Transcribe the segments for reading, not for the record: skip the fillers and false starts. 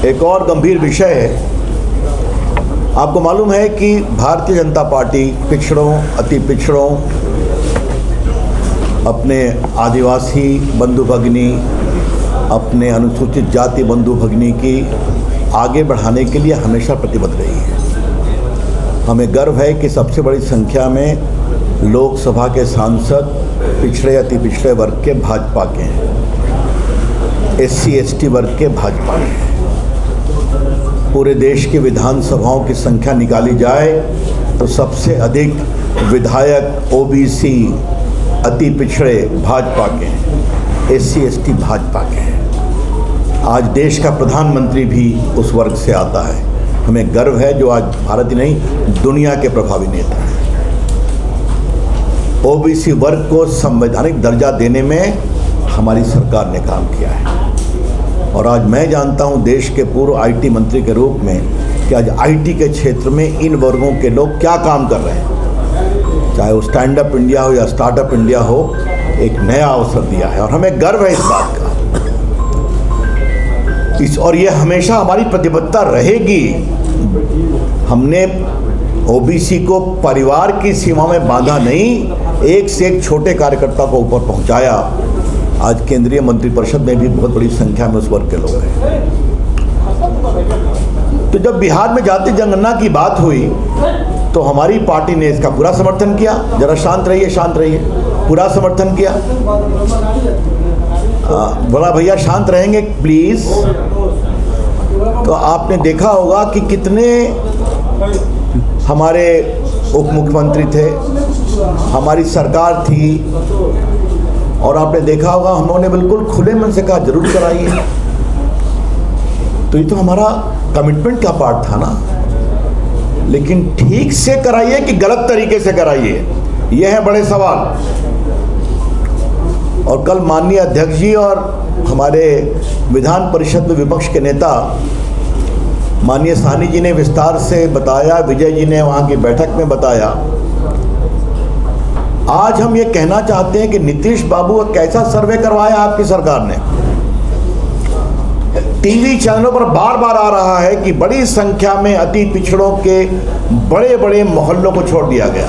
एक और गंभीर विषय है। आपको मालूम है कि भारतीय जनता पार्टी पिछड़ों, अति पिछड़ों, अपने आदिवासी बंधु भगिनी, अपने अनुसूचित जाति बंधु भगिनी की आगे बढ़ाने के लिए हमेशा प्रतिबद्ध रही है। हमें गर्व है कि सबसे बड़ी संख्या में लोकसभा के सांसद पिछड़े, अति पिछड़े वर्ग के भाजपा के हैं, SC ST वर्ग के भाजपा के हैं। पूरे देश की विधानसभाओं की संख्या निकाली जाए तो सबसे अधिक विधायक OBC अति पिछड़े भाजपा के हैं, SC ST भाजपा के हैं। आज देश का प्रधानमंत्री भी उस वर्ग से आता है। हमें गर्व है जो आज भारत ही नहीं दुनिया के प्रभावी नेता हैं। OBC वर्ग को संवैधानिक दर्जा देने में हमारी सरकार ने काम किया है। और आज मैं जानता हूं देश के पूर्व IT मंत्री के रूप में कि आज IT के क्षेत्र में इन वर्गों के लोग क्या काम कर रहे हैं। चाहे वो स्टैंड अप इंडिया हो या स्टार्टअप इंडिया हो, एक नया अवसर दिया है और हमें गर्व है इस बात का। और ये हमेशा हमारी प्रतिबद्धता रहेगी। हमने OBC को परिवार की सीमा में बांधा नहीं, एक से एक छोटे कार्यकर्ता को ऊपर पहुंचाया। आज केंद्रीय मंत्रिपरिषद में भी बहुत बड़ी संख्या में उस वर्ग के लोग हैं। तो जब बिहार में जाति जनगणना की बात हुई तो हमारी पार्टी ने इसका पूरा समर्थन किया। जरा शांत रहिए, शांत रहिए। पूरा समर्थन किया। बोला भैया शांत रहेंगे प्लीज। तो आपने देखा होगा कि कितने हमारे उप मुख्यमंत्री थे, हमारी सरकार थी, और आपने देखा होगा हम लोगों ने बिल्कुल खुले मन से कहा जरूर कराइए। तो ये तो हमारा कमिटमेंट का पार्ट था ना। लेकिन ठीक से कराइए कि गलत तरीके से कराइए, ये है बड़े सवाल। और कल माननीय अध्यक्ष जी और हमारे विधान परिषद में विपक्ष के नेता माननीय साहनी जी ने विस्तार से बताया, विजय जी ने वहाँ की बैठक में बताया। आज हम ये कहना चाहते हैं कि नीतीश बाबू कैसा सर्वे करवाया आपकी सरकार ने। टीवी चैनलों पर बार बार आ रहा है कि बड़ी संख्या में अति पिछड़ों के बड़े बड़े मोहल्लों को छोड़ दिया गया।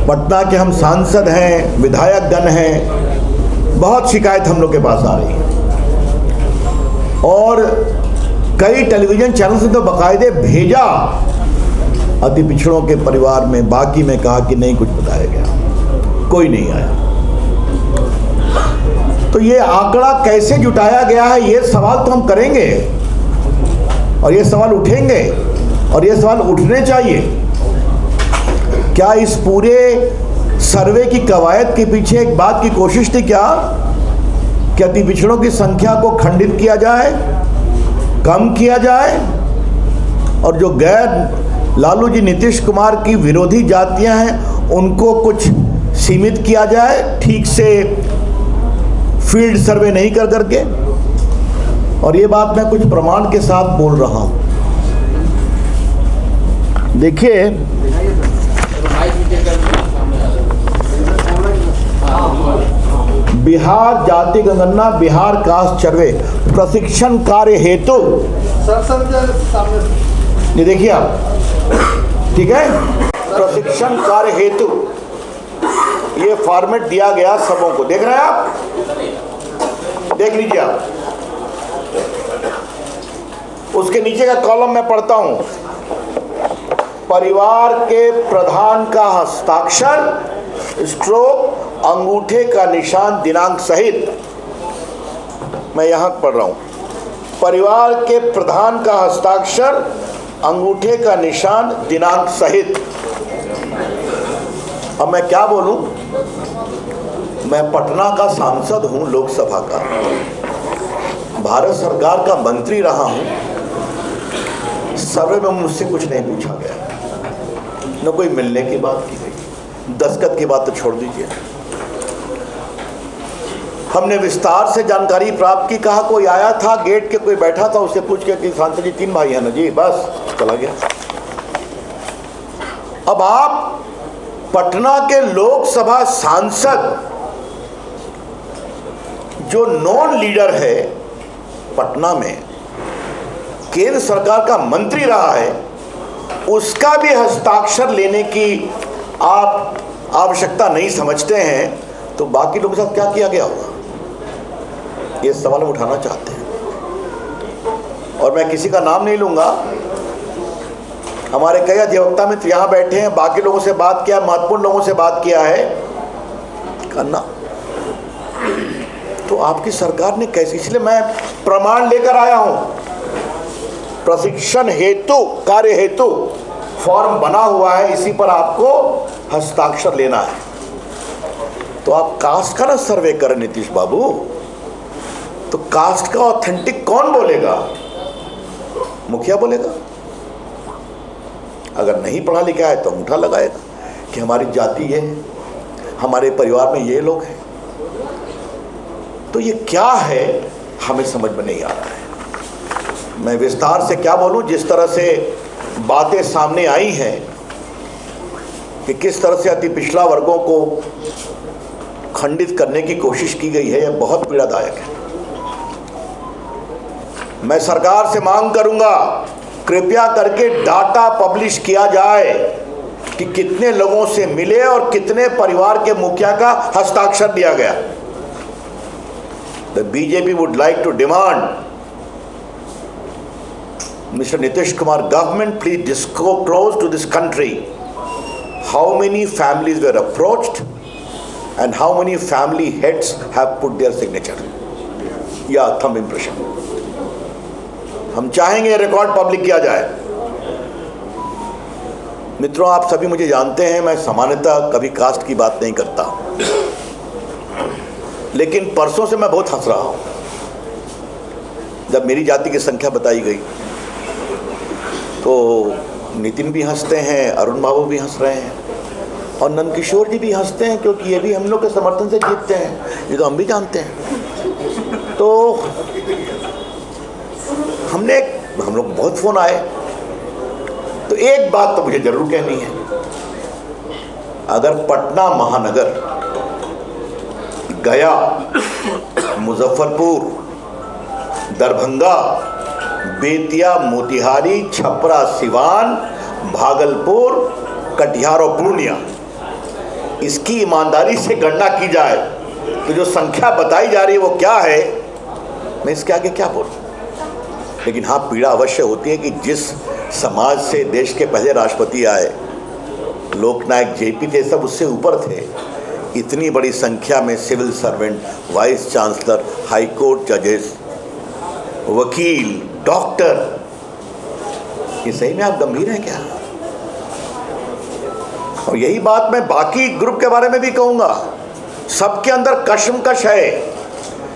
पटना के हम सांसद हैं, विधायक गण हैं, बहुत शिकायत हम लोग के पास आ रही है। और कई टेलीविजन चैनल से तो बाकायदे भेजा अति पिछड़ों के परिवार में, बाकी में कहा कि नहीं कुछ बताया गया, कोई नहीं आया। तो ये आंकड़ा कैसे जुटाया गया है, ये सवाल तो हम करेंगे और ये सवाल उठेंगे और ये सवाल उठने चाहिए। क्या इस पूरे सर्वे की कवायद के पीछे एक बात की कोशिश थी क्या कि अति पिछड़ों की संख्या को खंडित किया जाए, कम किया जाए, और जो गैर लालू जी नीतीश कुमार की विरोधी जातियां हैं उनको कुछ सीमित किया जाए, ठीक से फील्ड सर्वे नहीं कर करके। और ये बात मैं कुछ प्रमाण के साथ बोल रहा हूं। देखिए, बिहार जाति जनगणना, बिहार कास्ट सर्वे प्रशिक्षण कार्य हेतु, ये देखिए आप, ठीक है, प्रशिक्षण कार्य हेतु ये फॉर्मेट दिया गया सबों को। देख रहे हैं आप, देख लीजिए आप। उसके नीचे का कॉलम मैं पढ़ता हूं। परिवार के प्रधान का हस्ताक्षर स्ट्रोक अंगूठे का निशान दिनांक सहित, मैं यहां पढ़ रहा हूं, परिवार के प्रधान का हस्ताक्षर अंगूठे का निशान दिनांक सहित। अब मैं क्या बोलूं, मैं पटना का सांसद हूं, लोकसभा का, भारत सरकार का मंत्री रहा हूं। सर्वे में मुझसे कुछ नहीं पूछा गया, न कोई मिलने की बात की गई, दस्तखत की बात तो छोड़ दीजिए। हमने विस्तार से जानकारी प्राप्त की, कहा कोई आया था, गेट के कोई बैठा था, उससे पूछ के कि सांसद जी 3 भाई हैं ना जी, बस चला गया। अब आप पटना के लोकसभा सांसद जो नॉन लीडर है पटना में केंद्र सरकार का मंत्री रहा है, उसका भी हस्ताक्षर लेने की आप आवश्यकता नहीं समझते हैं, तो बाकी लोगों के साथ क्या किया गया होगा? ये सवाल हम उठाना चाहते हैं। और मैं किसी का नाम नहीं लूँगा, हमारे कई अधिवक्ता मित्र यहाँ बैठे हैं, बाकी लोगों से बात किया, महत्वपूर्ण लोगों से बात किया है करना, तो आपकी सरकार ने कैसे, इसलिए मैं प्रमाण लेकर आया हूँ। प्रशिक्षण हेतु, कार्य हेतु फॉर्म बना हुआ है, इसी पर आपको हस्ताक्षर लेना है। तो आप कास्ट का ना सर्वे करें नीतीश बाबू, तो कास्ट का ऑथेंटिक कौन बोलेगा? मुखिया बोलेगा। अगर नहीं पढ़ा लिखा है तो अंगूठा लगाएगा कि हमारी जाति ये है, हमारे परिवार में ये लोग हैं। तो ये क्या है, हमें समझ में नहीं आ रहा है। मैं विस्तार से क्या बोलूं, जिस तरह से बातें सामने आई हैं कि किस तरह से अति पिछड़ा वर्गों को खंडित करने की कोशिश की गई है, यह बहुत पीड़ादायक है। मैं सरकार से मांग करूंगा, कृपया करके डाटा पब्लिश किया जाए कि कितने लोगों से मिले और कितने परिवार के मुखिया का हस्ताक्षर दिया गया। The BJP would like to demand, Mr. Nitish Kumar government, please disclose to this country how many families were approached and how many family heads have put their signature या thumb impression। हम चाहेंगे record public किया जाए। मित्रों, आप सभी मुझे जानते हैं, मैं सामान्यतः कभी कास्ट की बात नहीं करता, लेकिन परसों से मैं बहुत हंस रहा हूं। जब मेरी जाति की संख्या बताई गई तो नितिन भी हंसते हैं, अरुण बाबू भी हंस रहे हैं और नंदकिशोर जी भी हंसते हैं, क्योंकि ये भी हम लोग के समर्थन से जीतते हैं, ये तो हम भी जानते हैं। तो हम लोग बहुत फ़ोन आए, तो एक बात तो मुझे ज़रूर कहनी है, अगर पटना महानगर, गया, मुजफ्फरपुर, दरभंगा, बेतिया, मोतिहारी, छपरा, सिवान, भागलपुर, कटिहार और पूर्णिया, इसकी ईमानदारी से गणना की जाए तो जो संख्या बताई जा रही है वो क्या है, मैं इसके आगे क्या बोलूं। लेकिन हाँ, पीड़ा अवश्य होती है कि जिस समाज से देश के पहले राष्ट्रपति आए, लोकनायक जेपी थे, सब उससे ऊपर थे, इतनी बड़ी संख्या में civil servant, vice chancellor, high court जजेस, वकील, डॉक्टर, ये सही में आप गंभीर हैं क्या? और यही बात मैं बाकी ग्रुप के बारे में भी कहूँगा। सबके अंदर कशमकश है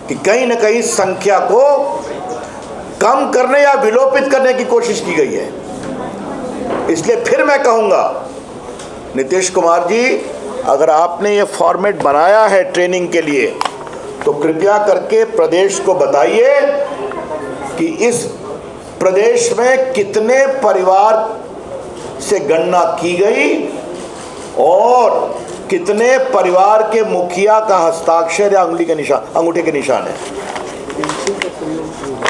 कि कहीं ना कहीं संख्या को कम करने या विलोपित करने की कोशिश की गई है। इसलिए फिर मैं कहूँगा, नीतीश कुमार जी, अगर आपने ये फॉर्मेट बनाया है ट्रेनिंग के लिए, तो कृपया करके प्रदेश को बताइए कि इस प्रदेश में कितने परिवार से गणना की गई और कितने परिवार के मुखिया का हस्ताक्षर या अंगूठे के निशान है।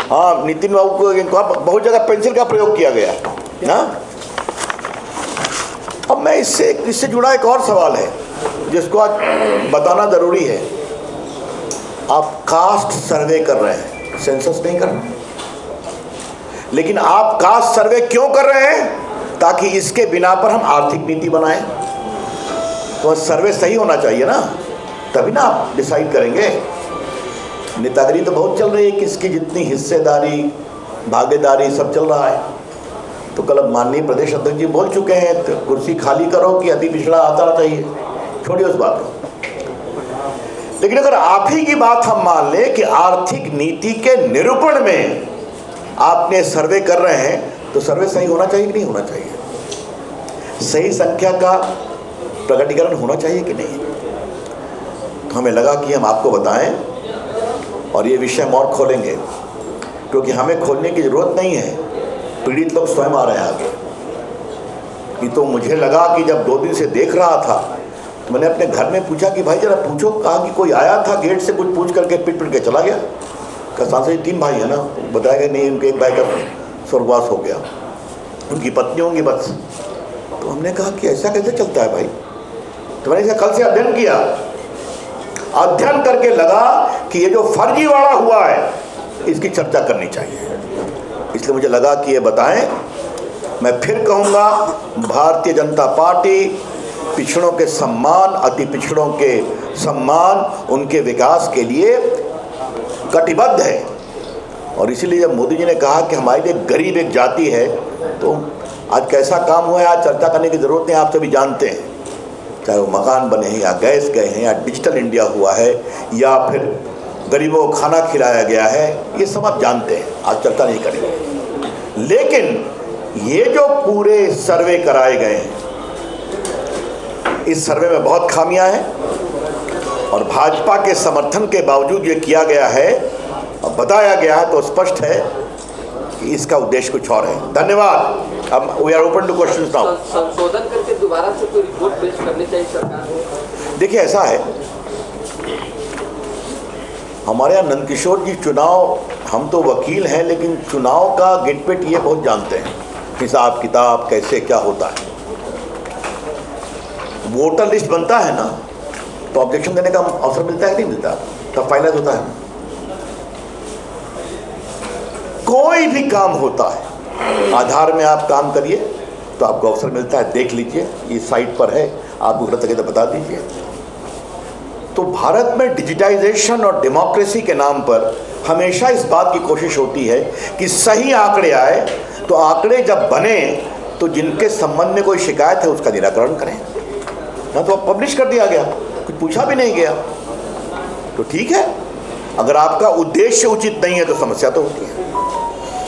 हाँ, नितिन बाबू को बहुत जगह पेंसिल का प्रयोग किया गया ना। अब मैं इससे जुड़ा एक और सवाल है जिसको आज बताना ज़रूरी है। आप कास्ट सर्वे कर रहे हैं, सेंसस नहीं कर रहे, लेकिन आप कास्ट सर्वे क्यों कर रहे हैं? ताकि इसके बिना पर हम आर्थिक नीति बनाएं। तो सर्वे सही होना चाहिए ना, तभी ना आप डिसाइड करेंगे। नेतागिरी तो बहुत चल रही है, किसकी जितनी हिस्सेदारी, भागीदारी, सब चल रहा है। तो कल माननीय प्रदेश अध्यक्ष जी बोल चुके हैं, तो कुर्सी खाली करो कि अति पिछड़ा आता चाहिए, छोड़िए उस बात को। लेकिन अगर आप ही की बात हम मान लें कि आर्थिक नीति के निरूपण में आपने सर्वे कर रहे हैं, तो सर्वे सही होना चाहिए कि नहीं होना चाहिए? सही संख्या का प्रकटीकरण होना चाहिए कि नहीं? तो हमें लगा कि हम आपको बताएं और ये विषय हम और खोलेंगे, क्योंकि हमें खोलने की ज़रूरत नहीं है, पीड़ित लोग स्वयं आ रहे हैं आगे। ये तो मुझे लगा कि जब 2 दिन से देख रहा था, तो मैंने अपने घर में पूछा कि भाई जरा पूछो, कहा कि कोई आया था गेट से, कुछ पूछ करके पिट के चला गया। सांसद जी 3 भाई है ना, बताया गया नहीं उनके एक भाई का स्वर्गवास हो गया, उनकी पत्नी होंगी बस। तो हमने कहा कि ऐसा कैसे चलता है भाई। तो मैंने कल से अध्ययन किया, अध्ययन करके लगा कि ये जो फर्जीवाड़ा हुआ है इसकी चर्चा करनी चाहिए। इसलिए मुझे लगा कि ये बताएं। मैं फिर कहूँगा, भारतीय जनता पार्टी पिछड़ों के सम्मान, अति पिछड़ों के सम्मान, उनके विकास के लिए कटिबद्ध है। और इसीलिए जब मोदी जी ने कहा कि हमारे लिए गरीब एक जाति है, तो आज कैसा काम हुआ है आज चर्चा करने की ज़रूरत नहीं, आप सभी जानते हैं। चाहे वो मकान बने हैं या गैस गए हैं या डिजिटल इंडिया हुआ है या फिर गरीबों को खाना खिलाया गया है, ये सब आप जानते हैं, आज चर्चा नहीं करेंगे। लेकिन ये जो पूरे सर्वे कराए गए हैं, इस सर्वे में बहुत खामियां हैं और भाजपा के समर्थन के बावजूद ये किया गया है और बताया गया है, तो स्पष्ट है कि इसका उद्देश्य कुछ और है। धन्यवाद। अब we are open to questions now. संशोधन करके दोबारा से कोई रिपोर्ट पेश करनी चाहिए सरकार। देखिए ऐसा है, हमारे यहाँ नंदकिशोर जी चुनाव, हम तो वकील हैं लेकिन चुनाव का गिटपिट ये बहुत जानते हैं, हिसाब किताब कैसे क्या होता है। वोटर लिस्ट बनता है ना, तो ऑब्जेक्शन देने का अवसर मिलता है कि नहीं मिलता, तब फाइनल होता है। कोई भी काम होता है, आधार में आप काम करिए तो आपको अवसर मिलता है, देख लीजिए, ये साइट पर है, आपको गलत लगे तो बता दीजिए। तो भारत में डिजिटाइजेशन और डेमोक्रेसी के नाम पर हमेशा इस बात की कोशिश होती है कि सही आंकड़े आए, तो आंकड़े जब बने तो जिनके संबंध में कोई शिकायत है उसका निराकरण करें। ना तो अब पब्लिश कर दिया गया, कुछ पूछा भी नहीं गया, तो ठीक है। अगर आपका उद्देश्य उचित नहीं है तो समस्या तो होती है।